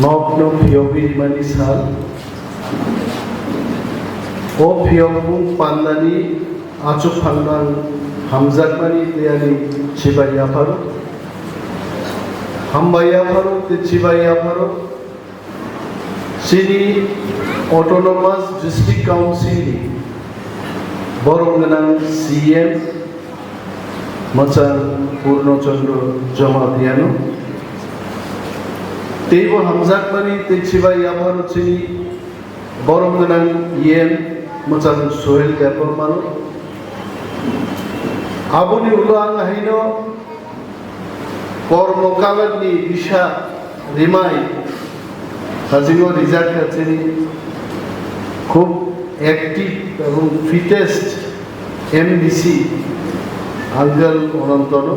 Nokno Piobi Manisal O Piobung Pandani Achu Pandan Hamzakmani Tiani Chiba Yapharo Hambai yapharo the Chiba Yapharo Chini Autonomous District Council Boronganang CEM Machan Purno Chandro Jamadiano Tebo Hamzakmani the Chiba Yapharo Chini Boronganang EM Machan Sohel Debbarma Abuni Ulang Hino Kormokalarni Bisha Rimai Hazingo Rizak Chini খুব active এবং fittest MDC uncle অনন্তন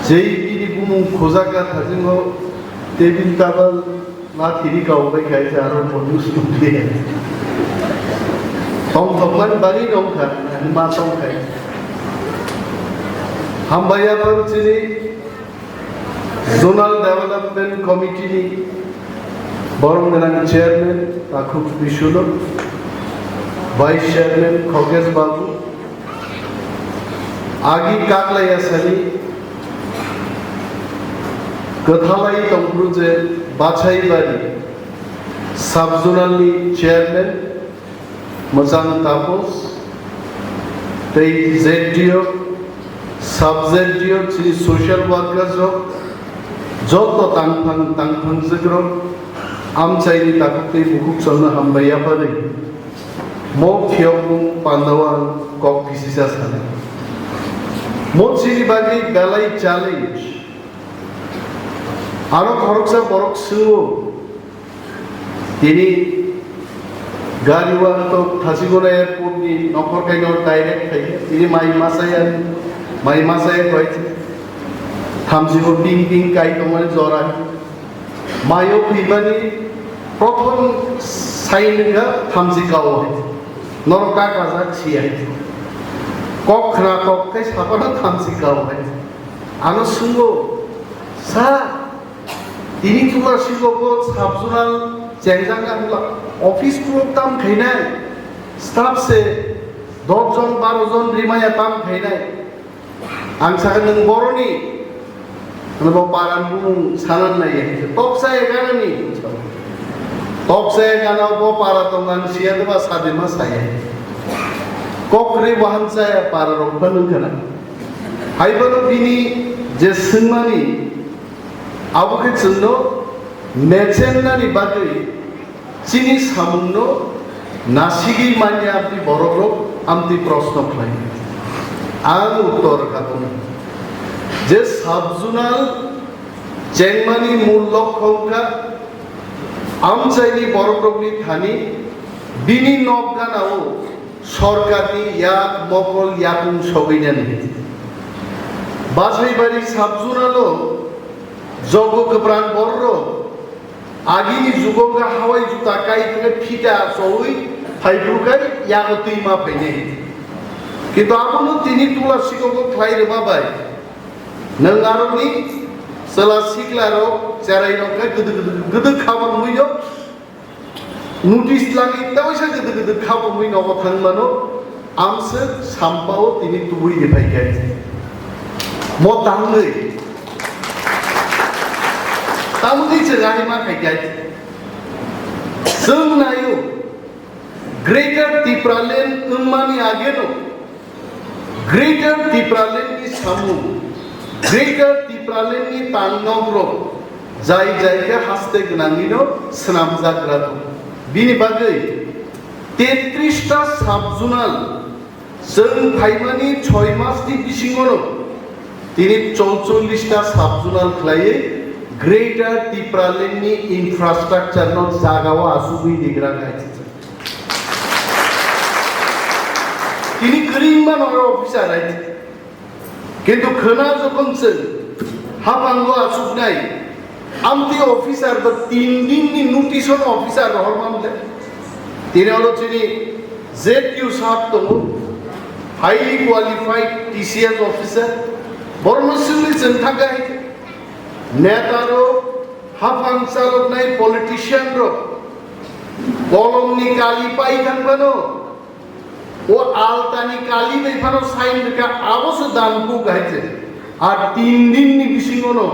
যেই তিনি কোনো খোঁজাকা থাকিব তেবিল তাবাল না তিনি গাওবাই খাইছে আরো মনুষ দিয়ে তখন বাড়ি নৌকা মা সংখাই হামবাইয়া চিনি zonal development committee Boronganang Chairman Yakhwrai TV, Vice Chairman Khoges Babu, Agi Kaklaya Sani, Kwtal Tongpruje Bachai Bari, Sub-Zonal Chairman Mazang Tapos, Tei ZDO, Sub-ZDO, Chini Social Workers, joto tangphang Zagro, Amchaini Takukti Bukuksalna hambai yapharo Mo Phiobung Pandawan Kok Kisisasana Mo Chini Bagi Galai Challenge Aro Khoroksa Boroksu Tini Gariwan to Thachigona Airport ni Nokor Kainor direct Thai Tini Mai Masaya Koichi Thamsigo Ding Ding Kai Tomani Zorai Mayo Pibani Proton Sainga Tamsikao Norka Kazak Sia Kokra Kokai Sapana Tamsikao Anasungo Sa Ini Tulashikok Sabzunal Janganga Office Program Kainai Staff say Dogjon Barozon Rimaya Tam Kainai Angsakan Boroni Ano parang kung sanan na yan. Top saya kana ni. Top saya kana po para tongan siya diba sabi mas saya. Kokre wahan saya para rompan kana. Hay balo bini jesmani. Abu ke chuno mechen na ni bagay. Chini samno nasigi manya apni borok amti prosno khlai. Ang uttor katona. যে subzonal চেংমানি মূল লক্ষ্যটা আমচাইনি বড়গ্রগনি Thani বিনি নবগানাও সরকারি ইয়াক মকল ইয়াকুম সগৈনান বাছাইবাড়ি সাবজোনালও জগকপ্রাণ বর্র আগিনি যুগঙ্গা হাওয়াই জুতা কাইতে ফিটা সই ফাইব্রুকাই ইয়াগতই মা ফাইনে কিন্তু আপনো তিনি তুলাসিকক খাইরে বাবাই Nangaroni Selasiklaro Ceraino Gede Kawan Muyo Nutis lagi tahu saya gede kawan Muyo Nokotang Mano Amse Sampao Tini Tui Dipakai Motang Lei Tamu di Cerahi Makai Senayu Greater Tipralen Umani Ageno Greater Tipralen di Samu Greater Tipraleni Tangnogro Jai Jaiga Haste Gnangino Snamzagrato Bini Bagai 33টা subzonal जों फाइमानि 6 मासनि बिसिङावनो তিনি 44টা subzonal ख्लायै greater तिप्रालेननि इनफ्रास्ट्राक्चारनो जागाव आसुगै दिग्रा गायছে তিনি গরিমা নগর officer আছে কিন্তু খনা যখন হাবাঙ্গো আসুকনাই Amati officer বা 3 দিননি নোটিশন অফিসার হরমানলে তিনি হলো তিনি জেকিউ সাহেব তো হাইলি কোয়ালিফাইড টিসিএস অফিসার বর্ণশীল থাকায় নেতারও হাফাং চালক নাই পলিটিশিয়ান র কলমনি কালি পাই থাকবানো ও আলতানি কালি বেফানো সাইন রেখা আবশ্য দানকু গাইছে আর 3 দিন নি বিসিংনো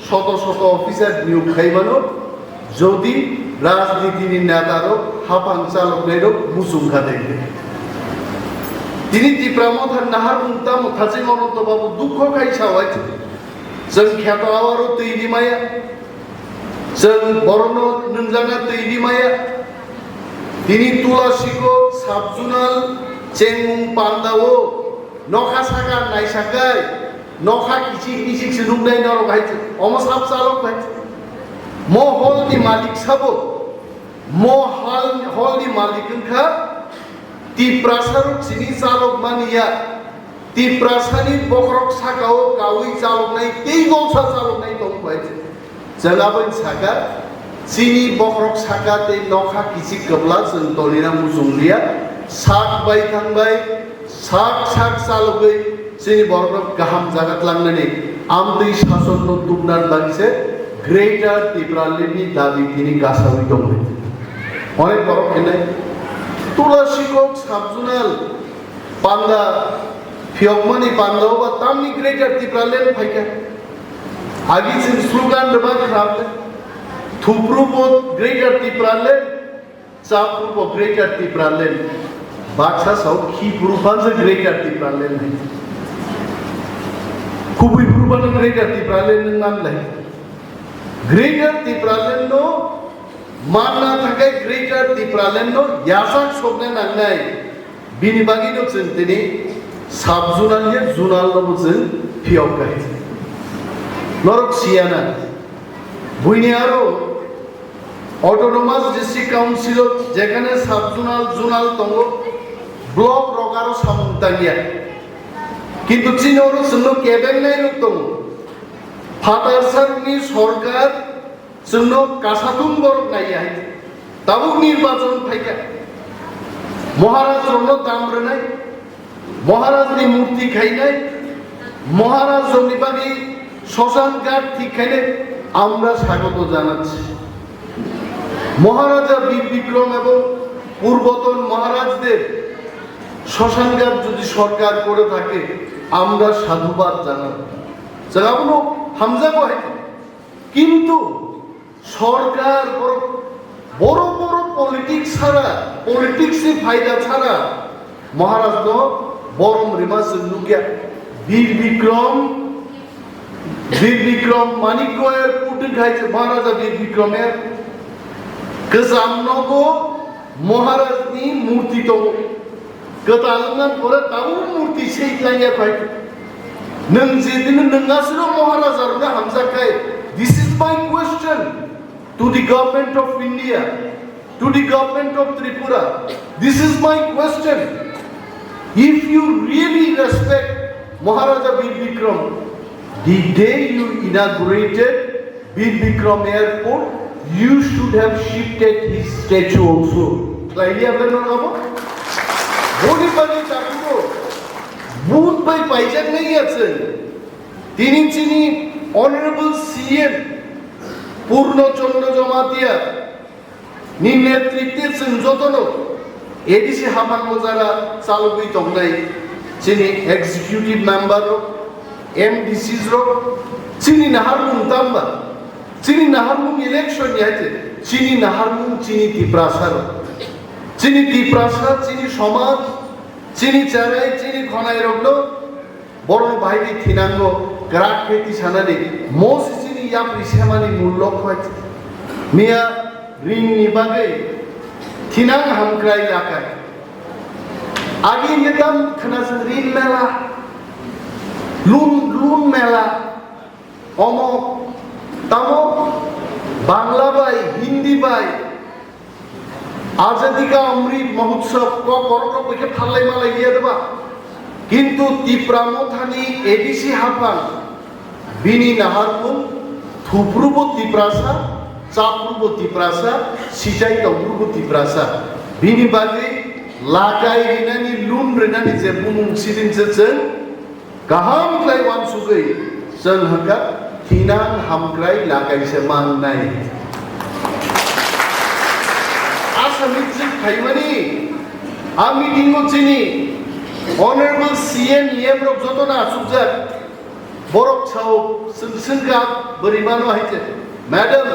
শত শত অফিসার নিয়োগ খাইবানো যদি রাজনীতির নেতারও হাফাং চালক নেরও মুসুংখা দেখবে তিনি ত্রিপ্রামথার নাহার মুক্তা মুখাজে অনন্ত বাবু দুঃখ খাইছা হয়েছে जों खेतावारो तैरि माया जों बरन नोंजाना तैरि माया তিনি তুলাসিকক সাবজুনাল চেংমুং পান্দাও নখা সাকা নাইসাকাই নখা কিচিক কিচিক সুনুংনাই নরক হাইছে অমসাব চালক হাইছে ম হলদি মালিক সাবো ম হলদি মালিক খা টিপ্রাসারক চিনি চালক মানিয়া টিপ্রাসানি বখরক সাকাও কাউই চালক নাই তেই গলসা চালক নাই দং হাইছে জলাবন সাকা চিনি বখরক সাকা তে নখা কিচিক কবলা जों तलिना मुसुंलिया साक बाय थांबाय साक साक चालगै चिनि बरनक गाहाम जागात लांनानै आमदै शासन दुबनान बागिसे ग्रेटार टिप्रालेनि दाबि तिनि गासावै दं अनेक बरक हेनाय तुलासिকক साबजुनाल पान्दा फियकमानि पान्दाव बा तामनि ग्रेटार टिप्रालेन फायका आगि जों स्लोगान दबा खालामदों थुप्रुपद ग्रेटार टिप्रालेन चापुरपद ग्रेटार टिप्रालेन बाक्सा साव खिपुरुफान ग्रेटार टिप्रालेन है खुबैपुरुफान ग्रेटार टिप्रालेन नाम लाय ग्रेटार टिप्रालेन नो मानना थाखाय ग्रेटार टिप्रालेन नो यासाक सबने नांनाय बिनि बागै नो जों दिनै साबजुनाल या जुनाल नो जों फियाव गाय नरक सियाना बुइनि आरो অটোনমাস ডিস্ট্রিক্ট কাউন্সিল যেখানে সাবজুনাল জোনাল দङ ব্লক রগারো সামন্তাগিয়া কিন্তু চিনoro जोंनो केबेंनाय রূপ दङ फाटारसारनि सरकार जोंनो कासाथुम बरक नाया दाबुक निर्वाचन फायका महाराज रनो दामब्रनाय महाराजनि मूर्ति खायनाय महाराज जनिबानि শ্মশান ঘাট ঠিক খাইলে আমরা স্বাগত জানাচ্ছি মহারাজা বীর বিক্রম এবং পূর্বতন মহারাজদের শ্মশানঘাট যদি সরকার করে থাকে আমরা সাধুবাদ জানাব জানাবো হামজাবো কিন্তু সরকার বড় বড় পলিটিক্স ছাড়া পলিটিক্সের ফায়দা ছাড়া মহারাজ নো বরম রিমাস লুকিয়া বীর বিক্রম মানিকয়ের পুটিন খাইছে মহারাজা বীর বিক্রমের गोजामनगो महाराजनि मूर्ति दङ गोदालना परे दाउ मूर्ति सैख्लाया फाय नों जेदिनो नोंगासिनो महाराजारनो हामजाखाय this is my question to the government of India to the government of Tripura this is my question if you really respect Maharaja Bir Bikram the day you inaugurated Veer Vikram airport you should have shifted his statue also. Clearly, I don't know. Body body tapuko, boot by paycheck nahi ache. Tini chini honorable CEM Purno Chandra Jamatia ni netritwe जों jotono ADC Hafang Mozara Salogui Tongnai chini executive member MDCs ro chini naharmung tamba chini naharmung election yaite chini naharmung chini tiprasar chini সমাজ chini charai chini khonai roglo বড় ভাইনি থিনাঙ্গো গ্রাক খেতি সানানি মোস chini ya prisamani mullok hoyte miya ring ni bagai থিনাং হামক্রাই লাকায় আগে নিতাম খানাসন ring মেলা লুন মেলা অমক তামক Bangla by Hindi by आजादी का अमृत महोत्सव को करनो बेके फाल्लाय मालाय गैया देबा किन्तु तिप्रामथानि एडिसि हाफां बिनि नाहारमुं थुप्रुबो तिप्रासा चाप्रुबो तिप्रासा सिजाय दावरुबो तिप्रासा बिनि बागै लागाय रिनानि लुन रिनानि जे बुमुं सिदिनसे जों गाहाम क्लाय वानसुगै जों हांगा Tinang hamkrai lakai seman nai. Asamitsi Thaimani, a meeting with chini. Honorable CEM rok joto na subject. Borok chao singka berimano haite. Madam,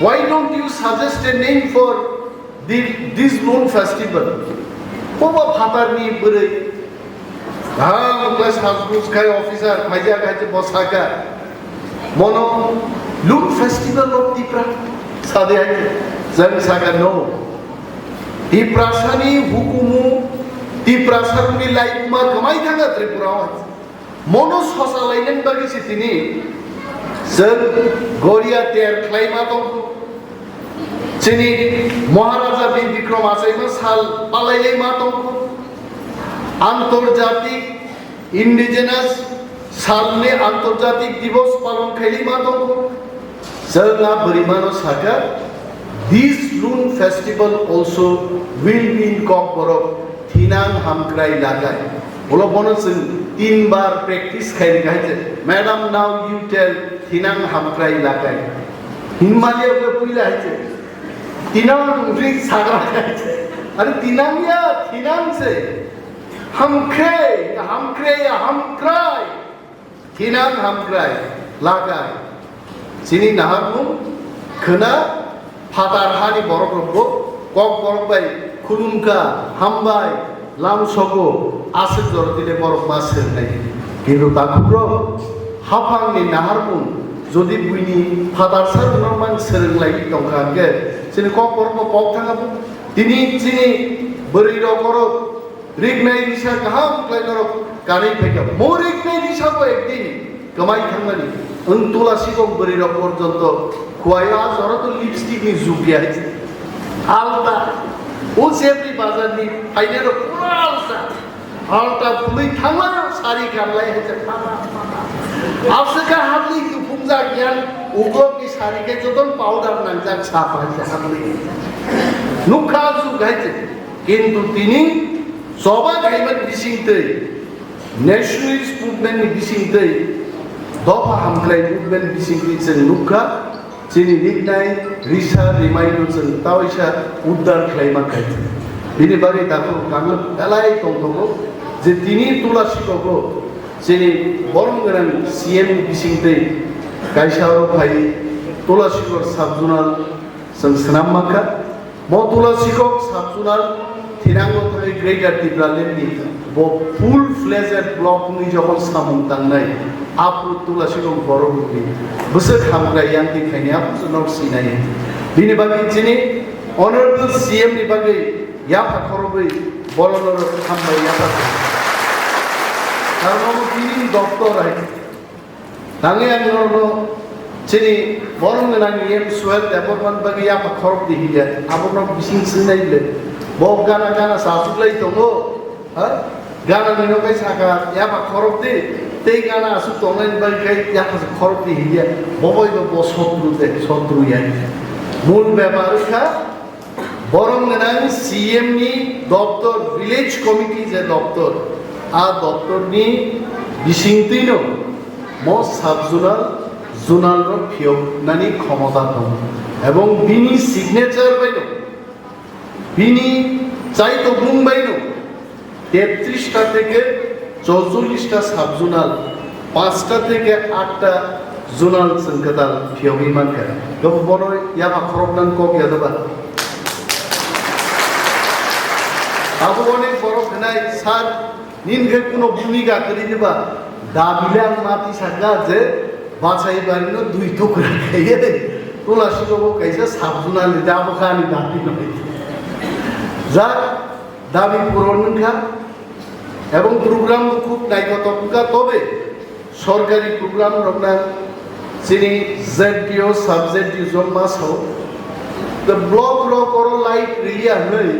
why don't you suggest a name for this loan festival? Poba phatarni berai. Class Hasbus Kai officer, Maja Kaja Bosaka. Mono loan festival of Tipra. Sadeh Zan Saka no. Tiprasani hukumu Tiprasaruni Laikuma Kamai Tanga Tripura. Monos Hosalainan Bagisitini. Sir Goria Ter Klaimato Chini Maharaja bin Vikram Asaimas Hal Palai Mato Antarjatik Indigenous Salne Antarjatik Divos Palon Kaili Mato Serna Berimano Sakha. This loon festival also will be in Kokborok Tinang Hamkrai Lagai. Olo bonus 3 bar practice khai gaite. Madam, now you tell Tinang Hamkrai Lagai. Himalaya ko Puila haite. Tinang drink saga gaite. Are Tinang ya Tinang se. Hamkrai. Tinang Hamkrai Lagai. Sini naharmu kena Patar Hani Borokro Kok Borokbai Khwlwkmani hambai lamsogo asik jorotile borok maser nai kintu takuro hafangni naharmun jodi buini fadarsa norman serenglai tongkangke sini kok borok pok thangabu tini chini beri rokoro rignai risa kaham klainoro kari pheka mo rignai risa ko ekdin kamai thangani Tulashikok beri rok porjonto khuaya joroto lipstick ni jugia alta O safety বাজার নি ফাইনের পুরালসা আলটা পুলি থামা সারি কামলাই হচ্ছে ফাটা আফসকা হাতলি ফুমজা জ্ঞান উগক নি সারিকে যতন পাউডার নাংজা ছাপা হাতলি নুখা সুগাইছে কিন্তু তিনি সবা গাইমান বিসিংতে ন্যাশনালিস্ট মুভমেন্ট নি বিসিংতে দফা হামক্লাই movement বিসিংতে নুখা Chini Nignai, Risa, Rimaino, Tawisha, Uddar Klaima Kait. Bini Bari Taku, Kamil, Alai Tongo, Zetini Tulashikok, Chini Borungan, CEM Bisinte, Kaisharo Pai, Tulashikok Subzonal, Sansanamaka, Motulashikok Subzonal, Tirango Greater Tibralendi, full-fledged block Nijahol Samuntanai. Apu Tulashikok Borokni, Busuk Hamkrai Yanti Kanya, Sunok Sinai. Bini Bagi Chini, Honorable CEM Nibagi, Yapharo, Bolor hambai yapharo. Karena Bini Doctor right. Tangian Norno Chini, Borong and Yem Swell, Debbarma Bagi Yapharo the Hill, Abonok Bising Sinai, Bob Gana Sasuklay Togo, Gana Minokai Sakha, Yapharo. They gana asu tongen bagai yapas korti hiya boboy bo sotru ya mul byapar kha borong nan CEM ni doctor village committee je doctor a doctor ni bisingtino mo zonal ro phiyok nani khomota dong ebong bini signature baino bini chai to mumbai no 33 টা থেকে 44টা subzonal 5টা থেকে 8টা zonal সংকতাল ফিয়মিমান করে গব বড় ইয়াবা খরবনান cock ইয়াদবা Abu অনেক বড় খানাই sir নিনকে কোনো ভূমিকা করি দিবা দাবিলাং মাটি সাগা যে বাছাই বারিনো 2 টুকরা খাইয়ে দে তুলাসিকক কাইসা সাবজোনাল দাবো খানি দাবি নয় যা দাবি পূরণ খা এবং প্রোগ্রাম খুব নাইকতকা তবে সরকারি প্রোগ্রাম রকনা চিনি জেডিও সাবজেক্টিভ জমাস হও the block ro koro light ria hei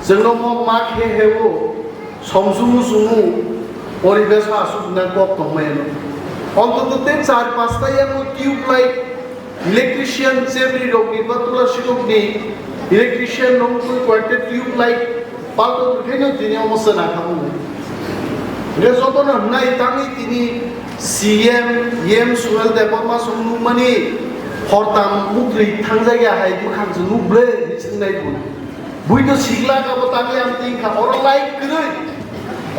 jengno mo mak he hewo somsumu sumu পরিবেশ আসুক না কত তমেন অন্তত 4-5টা এমন টিউব লাইট ইলেকট্রিশিয়ান চেবরি রোগী বা তুলাসিকক নেই ইলেকট্রিশিয়ান নমকুল কয়েকটা টিউব লাইট পাল্টো খেলে তিনি অবস্থা না খাবো রে যত না নাই তামি তিনি CEM suel Debbarma Khwlwkmani hortam mukri thangjaya hai bukhang nuble singnai bun buito sigla ka botangli am tingka oro like krai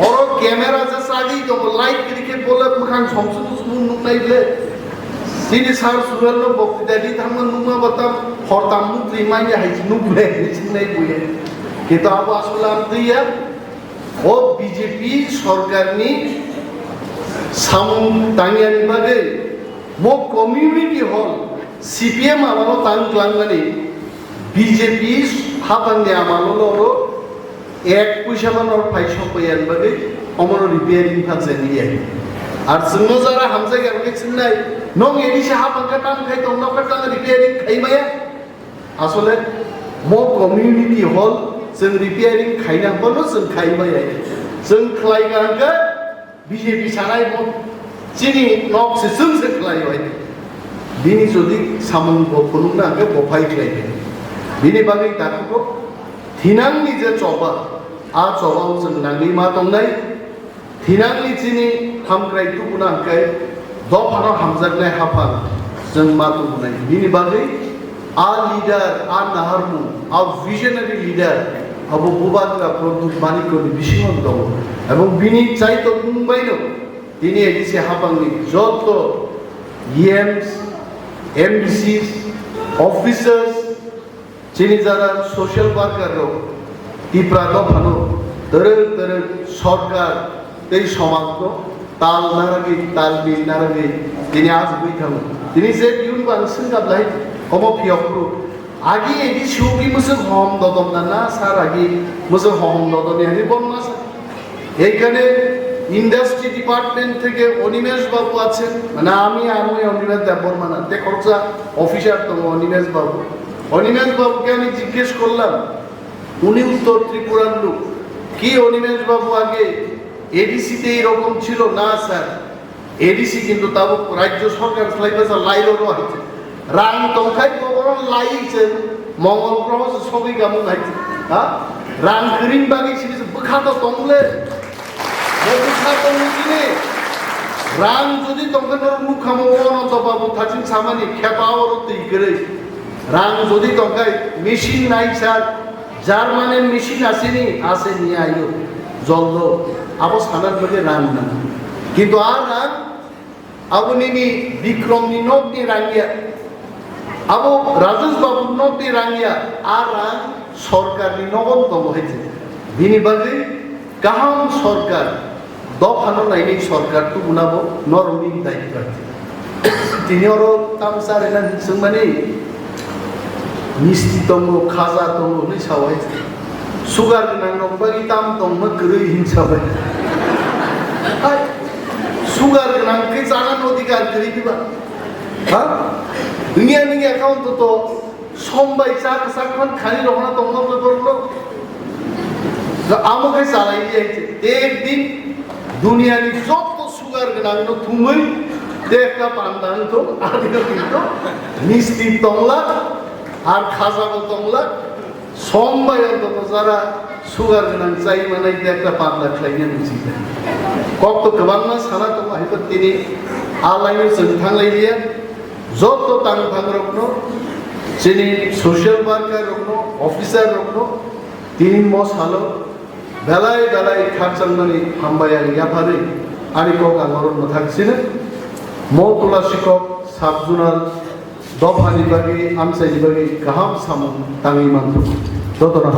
oro camera je sagi to like krike bole bukhang somsu mun nungnai ble sini sar suel no bokti dadi thamman numa batam hortam mukri mai hai nuble singnai buye kita abu asulam dia ও BJP সরকারনি সামুং তাঙ্গিয়ানি বাদে মো community হল CPM আমানো তাংক্লাংমানি BJP হাপাঙ্গে আমানো লরো এক পয়সা মানর ফাইসো পয়ান বাদে অমর রিপেয়ারিং ফাজে নিয়ে আর जोंनो যারা হামজা গারকে চিন্নাই নং এডিসে হাপাঙ্গা টান খাই তো নকা টান রিপেয়ারিং খাইমায়া আসলে মো কমিউনিটি হল जों रिपेयारिं खायनांगौनो जों खायबाय जों खालायगांगो बिजेपि सानाय चिनि नकसे जोंसो खालायबाय बिनि जुदि सामोन बखनुंनांगो बफाय खालायदो बिनि बागै दाखौ थिनांनि जे चबा आ चबाव जों नांगै मा दंनाय थिनांनि चिनि हामग्राय तुगुनांगै दफानो हामजागनाय हाफा जों मा दंनाय बिनि बागै आ लीडर आ नाहारमु आ visionary leader Abu Bubakra Khwlwkmani ko bishingon dong এবং বিনি চাইতো মুম্বাইনো তিনি এডিসি হাপাঙ্গি যত ইএমস এমবিসিস অফিসার্স চিনি যারা সোশ্যাল ওয়ার্কার টিপ্রা দফানো তরে তরে সরকার এই সমাজ তাল নারাগি তাল বিল নারাগি তিনি আজ বইথামো তিনি যে ইউন বাংসিন গাবলাই কমো ফিয়করু আগে এটি সুকি মুসে হম দদম না স্যার আগে মুসে হম দদম এনে বলনা এইখানে ইন্ডাস্ট্রি ডিপার্টমেন্ট থেকে অনিমেশ বাবু আছেন মানে আমি অনিমেশ দেববর্মা না তে খরচা অফিসার তো অনিমেশ বাবুকে আমি জিজ্ঞেস করলাম উনি উত্তর ত্রিপুরার লোক কি অনিমেশ বাবু আগে এডিসিতে এরকম ছিল না স্যার এডিসি কিন্তু তাও রাজ্য সরকার ফ্লাইবাসা লাইরও আছে রাং তংখাই বড় লাইছে মঙ্গল গ্রহ সবই গামু গাইছে হ্যাঁ রাং গ্রিন বাগি সিরিজ বখাতো তংলে বখাতো মুকিনে রাং যদি তংখানোর মুখামো অনত বাবু থাচিন সামানি খেপাওর তুই করে রাং যদি তংখাই মেশিন নাই স্যার জার্মানের মেশিন আসেনি আইলো জল আবো সানার মধ্যে রাং না কিন্তু আর রাং আপনি বিক্রমনি নবনি রাঙ্গিয়া আবো রাজেশ বাবু নবনি রাঙ্গিয়া আর রাং সরকারনি নবন্তম হয়েছে বিনি বাদে গাহাম সরকার দফানো নাইনি সরকার তো উনাবো নরমিন দায়িত্ব আছে তিনি আরো তামসার এনা মানে মিষ্টি দङ খাজা दङ नै साबाय सुगार गोनां दंबाय दाम दङ गोरै हिंसाबाय सुगार गोनांखै जानानै अधिकार गोरै दिबा हा दुनियानि एकाउन्ट तो समबाय चाक साकमान खाली रहना दङ बेफोरल' आमोखै चालाय जायছে একদিন দুনিয়াनि যত সুগার গোনাं থুमै একটা পান্দান তো আদিও কিন্তু মিষ্টি দংলা আর খাজাবো তংলা সমবায় অন্তত যারা সুগার গোনাं চাই মানে একটা পাতলা খাইনে বুঝি যায় কত গোबांना সানা তো হয়তো তিনি আলাইনো जों थांलायलिया যত তাং ভাগরকনো যিনি সোশ্যাল ওয়ার্কার রকনো অফিসার রকনো তিনি মশালো বেলায় বেলায় খারচান্দানি hambai আর yapharo আরি কক আন্দোলন থাকছিল তুলাশিকক সাবজোনাল দফানি বাগি আমসাইনি বাগি গাহাম সামুং তাঙ্গি মানতো যতটা